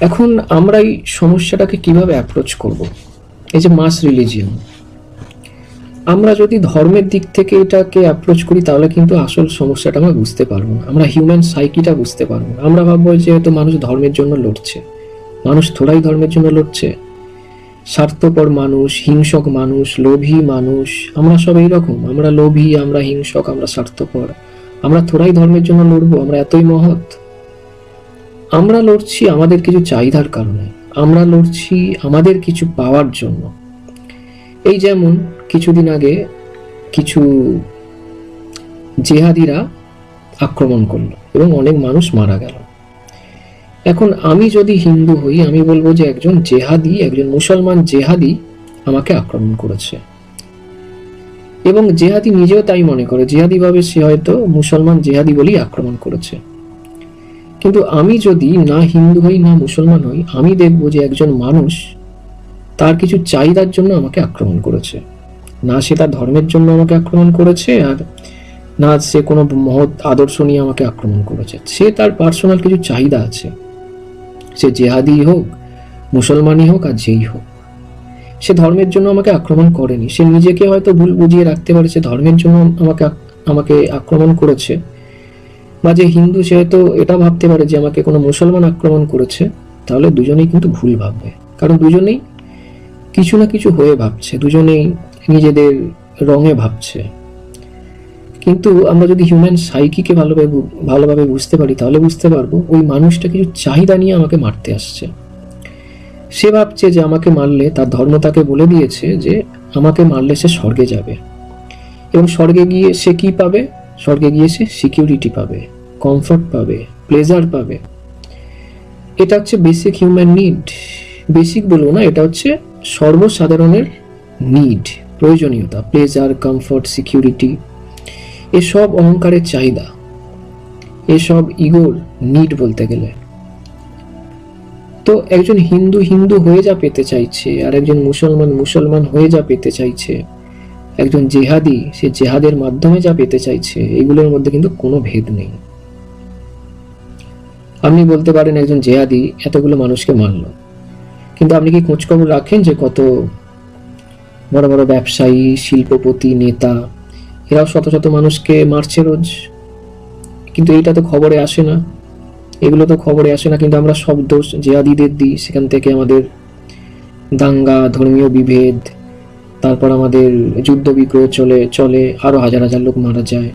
এখন আমরা এই সমস্যাটাকে কিভাবে অ্যাপ্রোচ করব? এই যে মাস রিলিজিয়ন, আমরা যদি ধর্মের দিক থেকে এটাকে অ্যাপ্রোচ করি তাহলে কিন্তু আসল সমস্যাটা আমরা বুঝতে পারবো না, আমরা হিউম্যান সাইকিটা বুঝতে পারবো না। আমরা ভাববো যে হয়তো মানুষ ধর্মের জন্য লড়ছে। মানুষ থোড়াই ধর্মের জন্য লড়ছে। স্বার্থপর মানুষ, হিংসক মানুষ, লোভী মানুষ, আমরা সব এইরকম। আমরা লোভী, আমরা হিংসক, আমরা স্বার্থপর। আমরা থোড়াই ধর্মের জন্য লড়বো? আমরা এতই মহৎ? আমরা লড়ছি আমাদের কিছু চাহিদার কারণে, আমরা লড়ছি আমাদের কিছু পাওয়ার জন্য। এই যেমন কিছুদিন আগে কিছু জেহাদিরা আক্রমণ করলো এবং অনেক মানুষ মারা গেল। এখন আমি যদি হিন্দু হই, আমি বলবো যে একজন জেহাদি, একজন মুসলমান জেহাদি আমাকে আক্রমণ করেছে, এবং জেহাদি নিজেও তাই মনে করে, জেহাদি ভাবে সে হয়তো মুসলমান জেহাদি বলেই আক্রমণ করেছে। কিন্তু আমি যদি না হিন্দু হই না মুসলমান হই, আমি দেখব যে একজন মানুষ তার কিছু চাহিদার জন্য আমাকে আক্রমণ করেছে। না সে তার ধর্মের জন্য আমাকে আক্রমণ করেছে, আর না সে কোনো মহৎ আদর্শ নিয়ে আমাকে আক্রমণ করেছে। সে তার পার্সোনাল কিছু চাহিদা আছে, সে জেহাদি হোক, মুসলমানই হোক, আর যেই হোক। সে ধর্মের জন্য আমাকে আক্রমণ করেনি। সে নিজেকে হয়তো ভুল বুঝিয়ে রাখতে পারে সে ধর্মের জন্য আমাকে আক্রমণ করেছে, বা যে হিন্দু সে হয়তো এটা ভাবতে পারে যে আমাকে কোনো মুসলমান আক্রমণ করেছে। তাহলে দুজনেই কিন্তু ভুল ভাববে, কারণ দুজনেই কিছু না কিছু হয়ে ভাবছে, দুজনেই নিজেদের রঙে ভাবছে। কিন্তু আমরা যদি হিউম্যান সাইকিকে ভালোভাবে বুঝতে পারি, তাহলে বুঝতে পারবো ওই মানুষটা কিছু চাহিদা নিয়ে আমাকে মারতে আসছে। সে ভাবছে যে আমাকে মারলে, তার ধর্ম তাকে বলে দিয়েছে যে আমাকে মারলে সে স্বর্গে যাবে, এবং স্বর্গে গিয়ে সে কি পাবে? স্বর্গে গিয়ে সে সিকিউরিটি পাবে, কমফর্ট পাবে, প্লেজার পাবে। এটা হচ্ছে বেসিক হিউম্যান নিড। বেসিক বলবো না, এটা হচ্ছে সর্বসাধারণের নিড, প্রয়োজনীয়তা। প্লেজার, কমফর্ট, সিকিউরিটি, এসব অহংকারের চাহিদা, এসব ইগোর নিড বলতে গেলে। তো একজন হিন্দু হিন্দু হয়ে যা পেতে চাইছে, আর একজন মুসলমান মুসলমান হয়ে যা পেতে চাইছে, একজন জেহাদি সে জেহাদের মাধ্যমে যা পেতে চাইছে, এগুলোর মধ্যে কিন্তু কোনো ভেদ নেই। আপনি বলতে পারেন একজন জেহাদি এতগুলো মানুষকে মারলো, কিন্তু আপনি কি খোঁজখবর রাখেন যে কত বড় বড় ব্যবসায়ী, শিল্পপতি, নেতা, এরাও শত শত মানুষকে মারছে রোজ? কিন্তু এইটা তো খবরে আসে না, এগুলো তো খবরে আসে না। কিন্তু আমরা সব দোষ জেহাদিদের দিই, সেখান থেকে আমাদের দাঙ্গা, ধর্মীয় বিভেদ, তারপর আমাদের যুদ্ধ বিগ্রহ চলে, আরো হাজার হাজার লোক মারা যায়।